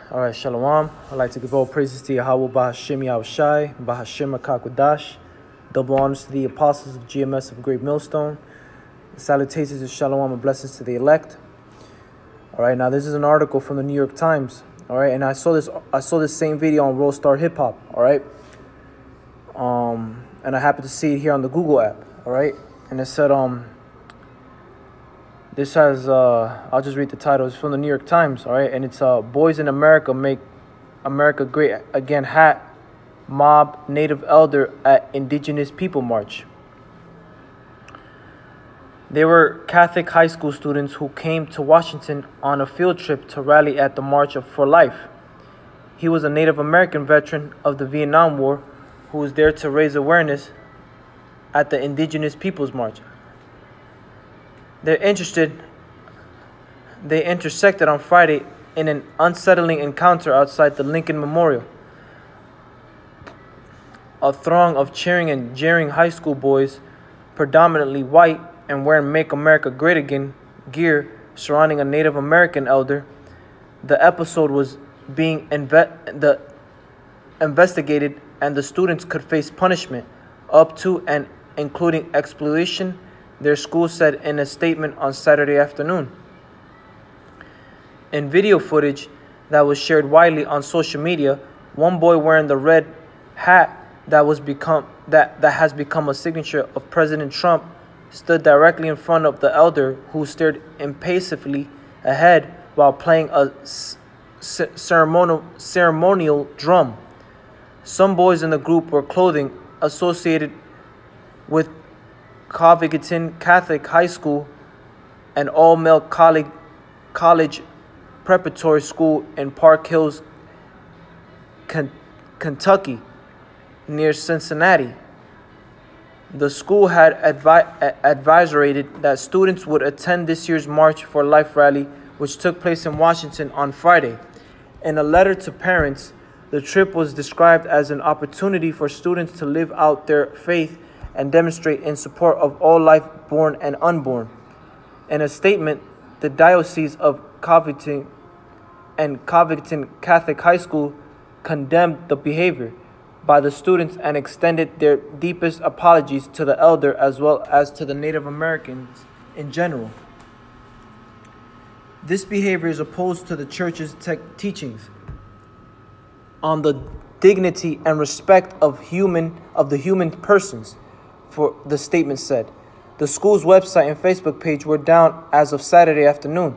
All right, Shalom. I'd like to give all praises to Yahweh Bahashim Yahushai, Bahashim HaKakwadash. Double honors to the apostles of GMS of Great Millstone. Salutations of Shalom and blessings to the elect. All right, now this is an article from the New York Times. All right, and I saw this same video on World Star Hip Hop. All right, and I happened to see it here on the Google app. All right, and it said this has, I'll just read the title. It's from the New York Times, all right? And it's Boys in America Make America Great Again hat, mob Native elder at Indigenous People March. They were Catholic high school students who came to Washington on a field trip to rally at the March for Life. He was a Native American veteran of the Vietnam War who was there to raise awareness at the Indigenous Peoples March. They intersected on Friday in an unsettling encounter outside the Lincoln Memorial. A throng of cheering and jeering high school boys, predominantly white and wearing Make America Great Again gear, surrounding a Native American elder. The episode was being investigated, and the students could face punishment up to and including expulsion, their school said in a statement on Saturday afternoon. In video footage that was shared widely on social media, one boy wearing the red hat that has become a signature of President Trump stood directly in front of the elder, who stared impassively ahead while playing a ceremonial drum. Some boys in the group wore clothing associated with Covington Catholic High School, an all-male college preparatory school in Park Hills, Kentucky, near Cincinnati. The school had advised that students would attend this year's March for Life rally, which took place in Washington on Friday. In a letter to parents, the trip was described as an opportunity for students to live out their faith and demonstrate in support of all life, born and unborn. In a statement, the Diocese of Covington and Covington Catholic High School condemned the behavior by the students and extended their deepest apologies to the elder as well as to the Native Americans in general. This behavior is opposed to the church's teachings on the dignity and respect of the human persons, for the statement said. The school's website and Facebook page were down as of Saturday afternoon.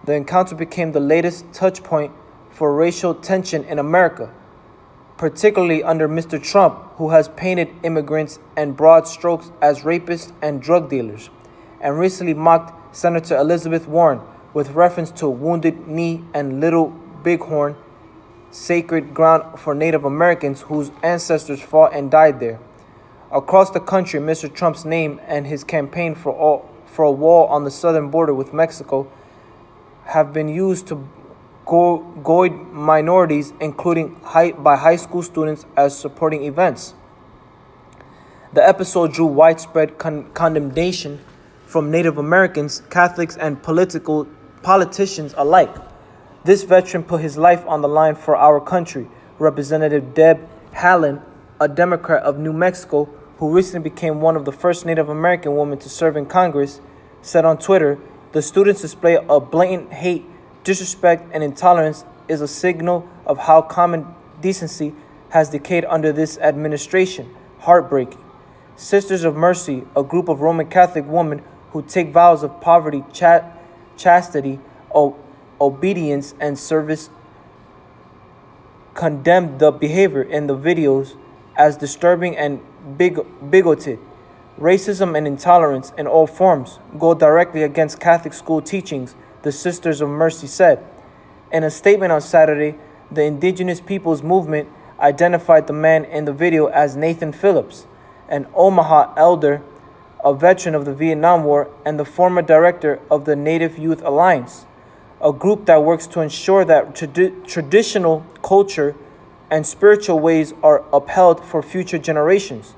The encounter became the latest touch point for racial tension in America, particularly under Mr. Trump, who has painted immigrants in broad strokes as rapists and drug dealers, and recently mocked Senator Elizabeth Warren with reference to Wounded Knee and Little Bighorn, sacred ground for Native Americans whose ancestors fought and died there. Across the country, Mr. Trump's name and his campaign for a wall on the southern border with Mexico have been used to goad minorities, including by high school students, as supporting events. The episode drew widespread condemnation from Native Americans, Catholics, and politicians alike. This veteran put his life on the line for our country. Representative Deb Haaland, a Democrat of New Mexico, who recently became one of the first Native American women to serve in Congress, said on Twitter, "The students' display of blatant hate, disrespect, and intolerance is a signal of how common decency has decayed under this administration. Heartbreaking." Sisters of Mercy, a group of Roman Catholic women who take vows of poverty, chastity, obedience, and service, condemned the behavior in the videos as disturbing and bigoted. Racism and intolerance in all forms go directly against Catholic school teachings, the Sisters of Mercy said. In a statement on Saturday, the Indigenous Peoples Movement identified the man in the video as Nathan Phillips, an Omaha elder, a veteran of the Vietnam War, and the former director of the Native Youth Alliance, a group that works to ensure that traditional culture and spiritual ways are upheld for future generations.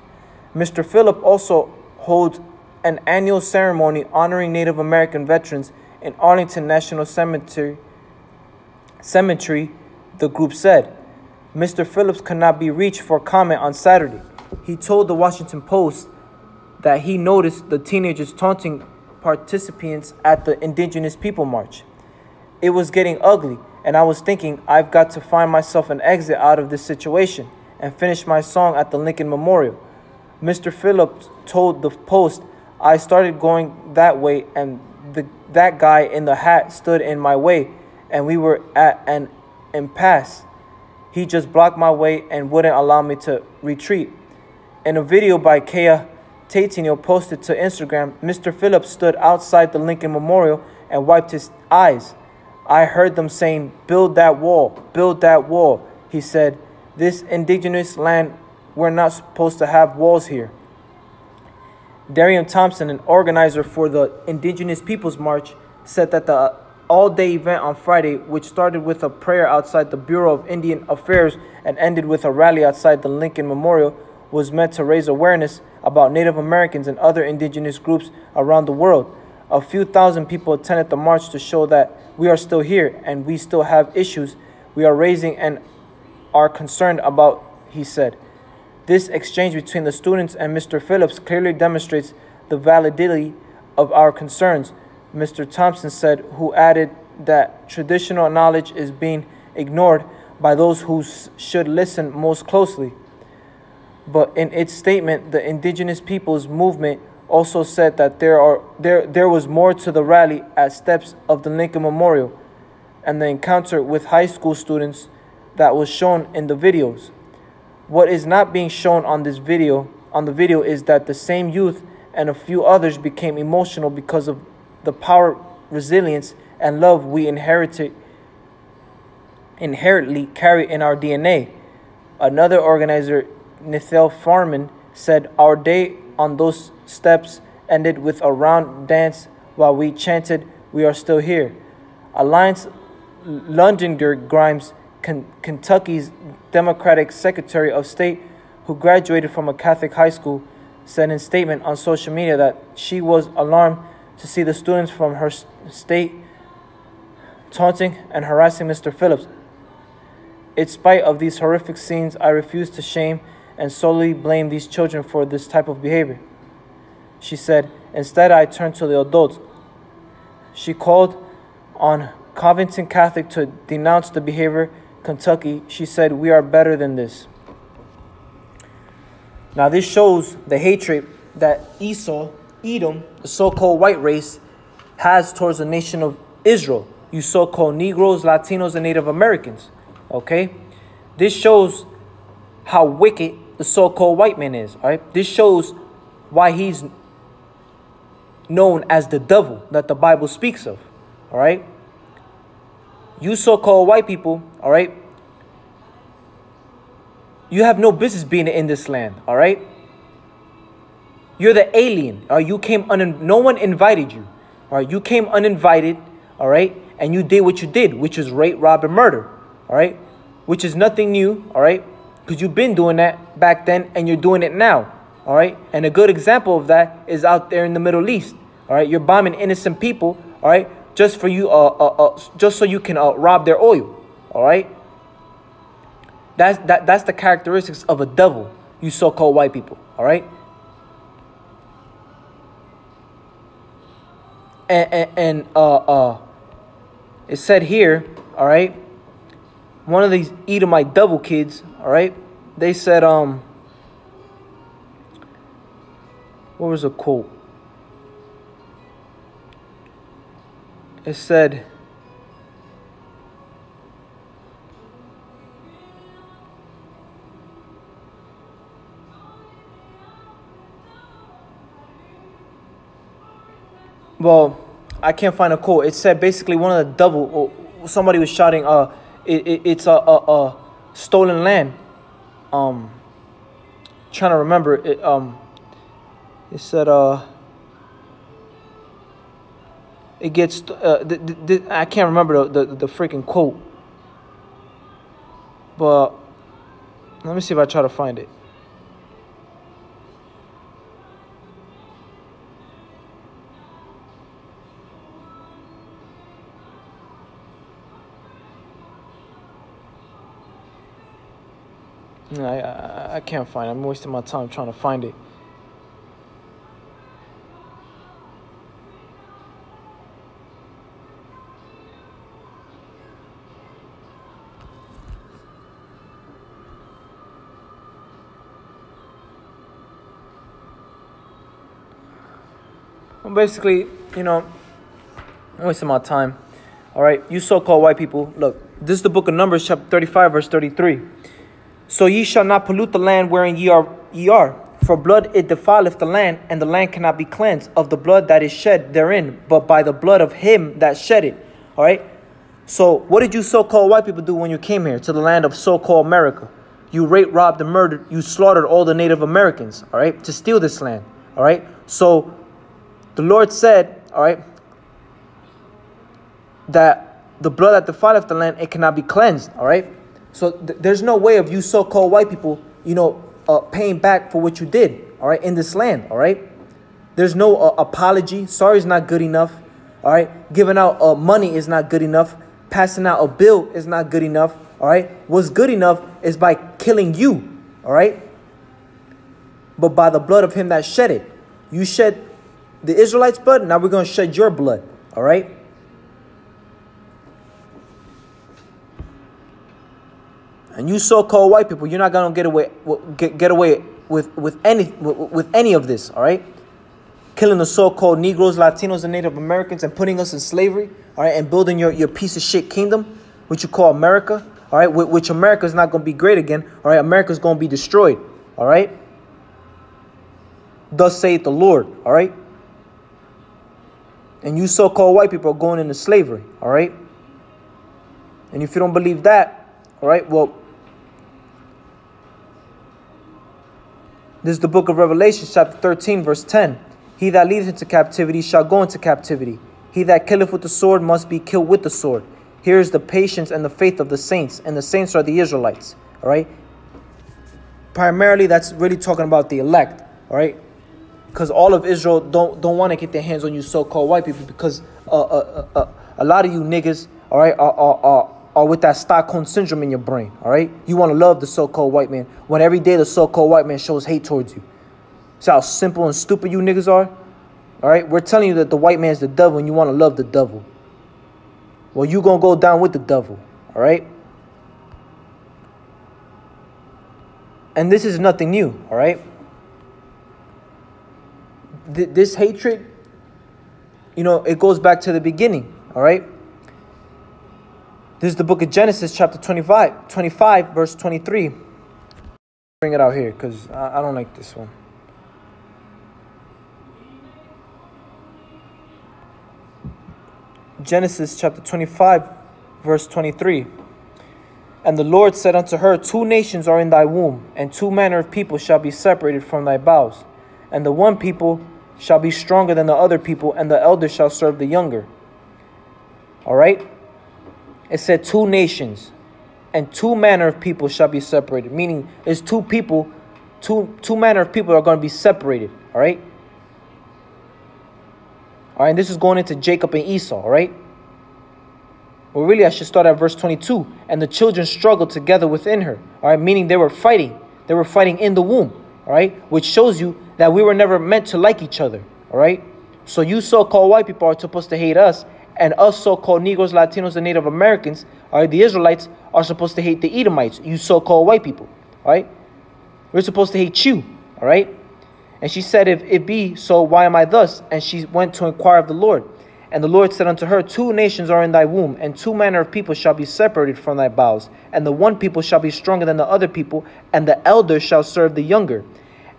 Mr. Phillip also holds an annual ceremony honoring Native American veterans in Arlington National Cemetery the group said. Mr. Phillips could not be reached for comment on Saturday. He told the Washington Post that he noticed the teenagers taunting participants at the Indigenous People March. It was getting ugly, and I was thinking, I've got to find myself an exit out of this situation and finish my song at the Lincoln Memorial. Mr. Phillips told the Post, I started going that way, and that guy in the hat stood in my way, and we were at an impasse. He just blocked my way and wouldn't allow me to retreat. In a video by Kea Tatinio posted to Instagram, Mr. Phillips stood outside the Lincoln Memorial and wiped his eyes. I heard them saying, build that wall, he said. This indigenous land, we're not supposed to have walls here. Darian Thompson, an organizer for the Indigenous Peoples March, said that the all-day event on Friday, which started with a prayer outside the Bureau of Indian Affairs and ended with a rally outside the Lincoln Memorial, was meant to raise awareness about Native Americans and other indigenous groups around the world. A few thousand people attended the march to show that we are still here and we still have issues we are raising and are concerned about, he said. This exchange between the students and Mr. Phillips clearly demonstrates the validity of our concerns, Mr. Thompson said, who added that traditional knowledge is being ignored by those who should listen most closely. But in its statement, the Indigenous Peoples Movement also said that there was more to the rally at steps of the Lincoln Memorial and the encounter with high school students that was shown in the videos. What is not being shown on the video is that the same youth and a few others became emotional because of the power, resilience, and love we inherently carry in our DNA. Another organizer, Nithel Farman, said our day on those steps ended with a round dance while we chanted, we are still here. Alliance Lundinger Grimes, Kentucky's Democratic Secretary of State, who graduated from a Catholic high school, said in a statement on social media that she was alarmed to see the students from her state taunting and harassing Mr. Phillips. In spite of these horrific scenes, I refuse to shame and solely blame these children for this type of behavior, she said. Instead, I turned to the adults. She called on Covington Catholic to denounce the behavior. Kentucky, she said, we are better than this. Now this shows the hatred that Esau, Edom, the so-called white race, has towards the nation of Israel. You so-called Negros, Latinos, and Native Americans. Okay? This shows how wicked the so-called white man is. All right? This shows why he's known as the devil that the Bible speaks of. All right? You so-called white people, all right? You have no business being in this land, all right? You're the alien. You came no one invited you. All right? You came uninvited, all right? And you did what you did, which is rape, rob, and murder, all right? Which is nothing new, all right? Because you've been doing that back then and you're doing it now, all right? And a good example of that is out there in the Middle East, all right? You're bombing innocent people, all right? Just for you, just so you can rob their oil, all right? That's the characteristics of a devil, you so-called white people, all right? And it said here, all right, one of these Edomite devil kids, all right, they said, what was the quote? It said, well, I can't find a quote. It said basically one of the devil, somebody was shouting, it's a stolen land. Trying to remember it. It said, it gets, I can't remember the freaking quote. But let me see if I try to find it. No, I can't find it. I'm wasting my time trying to find it. Well, basically, I'm wasting my time. All right, you so-called white people, look, this is the book of Numbers, chapter 35, verse 33. So ye shall not pollute the land wherein ye are. For blood it defileth the land, and the land cannot be cleansed of the blood that is shed therein, but by the blood of him that shed it. All right, so what did you so-called white people do when you came here to the land of so-called America? You raped, robbed, and murdered. You slaughtered all the Native Americans, all right, to steal this land. All right, so the Lord said, all right, that the blood that defileth the land, it cannot be cleansed, all right? So there's no way of you so-called white people, paying back for what you did, all right, in this land, all right? There's no apology. Sorry is not good enough, all right? Giving out money is not good enough. Passing out a bill is not good enough, all right? What's good enough is by killing you, all right? But by the blood of him that shed it. You shed the Israelites' blood, now we're going to shed your blood, all right? And you so-called white people, you're not going to get away with any of this, all right? Killing the so-called Negros, Latinos, and Native Americans and putting us in slavery, all right? And building your piece of shit kingdom, which you call America, all right? Which America is not going to be great again, all right? America's going to be destroyed, all right? Thus saith the Lord, all right? And you so-called white people are going into slavery, all right? And if you don't believe that, all right, well, this is the book of Revelation, chapter 13, verse 10. He that leadeth into captivity shall go into captivity. He that killeth with the sword must be killed with the sword. Here is the patience and the faith of the saints, and the saints are the Israelites, all right? Primarily, that's really talking about the elect, all right? Because all of Israel don't want to get their hands on you so-called white people, because a lot of you niggas, all right, are with that Stockholm syndrome in your brain, all right? You want to love the so-called white man when every day the so-called white man shows hate towards you. See how simple and stupid you niggas are? All right? We're telling you that the white man's the devil and you want to love the devil. Well, you going to go down with the devil, all right? And this is nothing new, all right? This hatred, it goes back to the beginning, all right? This is the book of Genesis, chapter 25, verse 23. Bring it out here because I don't like this one. Genesis, chapter 25, verse 23. And the Lord said unto her, 2 nations are in thy womb, and 2 manner of people shall be separated from thy bowels. And the one people shall be stronger than the other people, and the elder shall serve the younger. All right? It said 2 nations and 2 manner of people shall be separated. Meaning it's 2 people, two manner of people are going to be separated. All right? All right, and this is going into Jacob and Esau. All right? Well, really, I should start at verse 22. And the children struggled together within her. All right? Meaning they were fighting. They were fighting in the womb. All right? Which shows you that we were never meant to like each other. All right? So you so-called white people are supposed to hate us. And us so-called Negros, Latinos, and Native Americans, all right, the Israelites, are supposed to hate the Edomites, you so-called white people, all right? We're supposed to hate you, all right? And she said, if it be so, why am I thus? And she went to inquire of the Lord. And the Lord said unto her, 2 nations are in thy womb, and 2 manner of people shall be separated from thy bowels. And the one people shall be stronger than the other people, and the elder shall serve the younger.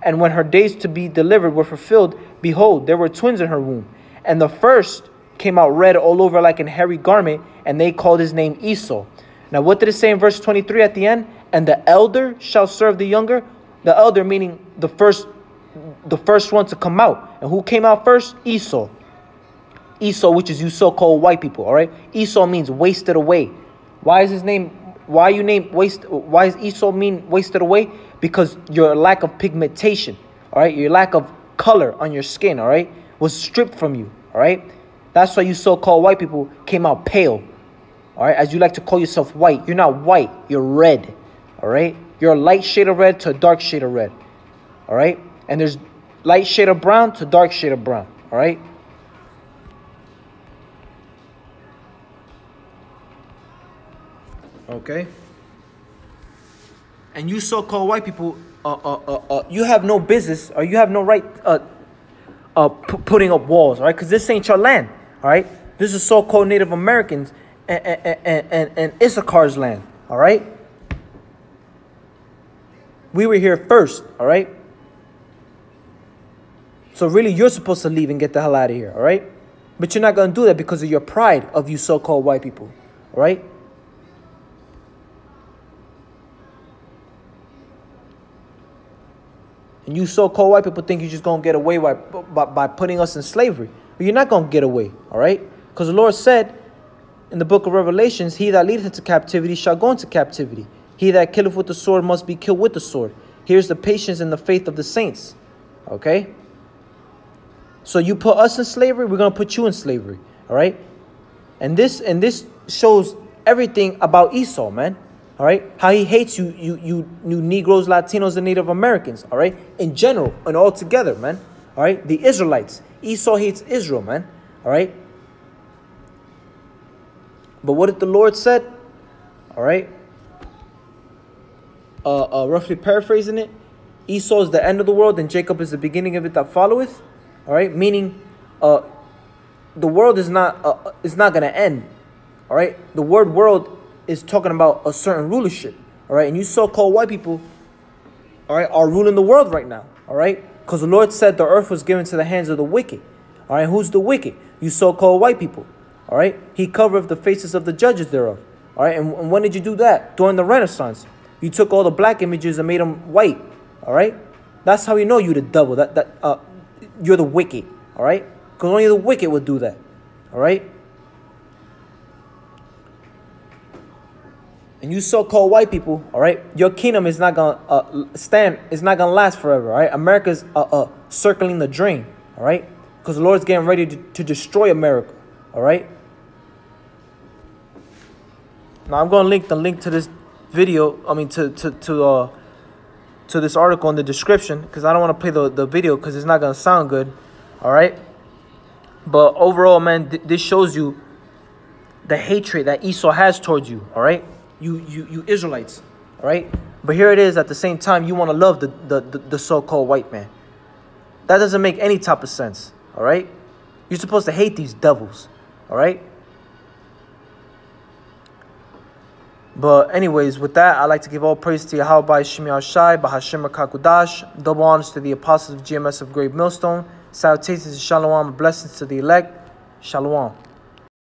And when her days to be delivered were fulfilled, behold, there were twins in her womb. And the first came out red all over like an hairy garment, and they called his name Esau. Now, what did it say in verse 23 at the end? And the elder shall serve the younger. The elder meaning the first one to come out. And who came out first? Esau. Esau, which is you so-called white people. All right. Esau means wasted away. Why is his name? Why you name waste? Why does Esau mean wasted away? Because your lack of pigmentation. All right. Your lack of color on your skin. All right. Was stripped from you. All right. That's why you so-called white people came out pale. All right, as you like to call yourself white. You're not white. You're red. All right. You're a light shade of red to a dark shade of red. All right? And there's light shade of brown to dark shade of brown. All right? Okay? And you so-called white people, you have no business, or you have no right putting up walls, all right? Because this ain't your land, all right? This is so-called Native Americans and Issachar's land, all right? We were here first, all right? So really, you're supposed to leave and get the hell out of here, all right? But you're not going to do that because of your pride of you so-called white people, all right? And you so-called white people think you're just going to get away by putting us in slavery. But you're not going to get away, all right? Because the Lord said in the book of Revelations, he that leadeth into captivity shall go into captivity. He that killeth with the sword must be killed with the sword. Here's the patience and the faith of the saints, okay? So you put us in slavery, we're going to put you in slavery, all right? And this shows everything about Esau, man. All right, how he hates you Negroes, Latinos, and Native Americans. All right, in general and all together, man. All right, the Israelites. Esau hates Israel, man. All right. But what did the Lord said? All right. Roughly paraphrasing it, Esau is the end of the world, and Jacob is the beginning of it that followeth. All right, meaning, the world is not gonna end. All right, the word world is talking about a certain rulership, all right? And you so-called white people, all right, are ruling the world right now, all right? Because the Lord said the earth was given to the hands of the wicked, all right? Who's the wicked? You so-called white people, all right? He covereth the faces of the judges thereof, all right? And when did you do that? During the Renaissance. You took all the black images and made them white, all right? That's how you know you're the devil, you're the wicked, all right? Because only the wicked would do that, all right? And you so-called white people, all right, your kingdom is not going to stand, it's not going to last forever, all right? America's circling the drain, all right? Because the Lord's getting ready to destroy America, all right? Now, I'm going to link the link to this video, to this article in the description, because I don't want to play the video because it's not going to sound good, all right? But overall, man, this shows you the hatred that Esau has towards you, all right? You Israelites, all right? But here it is, at the same time, you want to love the so-called white man. That doesn't make any type of sense, all right? You're supposed to hate these devils, all right? But anyways, with that, I'd like to give all praise to Yahweh Shemi Shai, Bahashim Kakudash, double honors to the apostles of GMS of Great Millstone, salutations and shalom, blessings to the elect, shalom.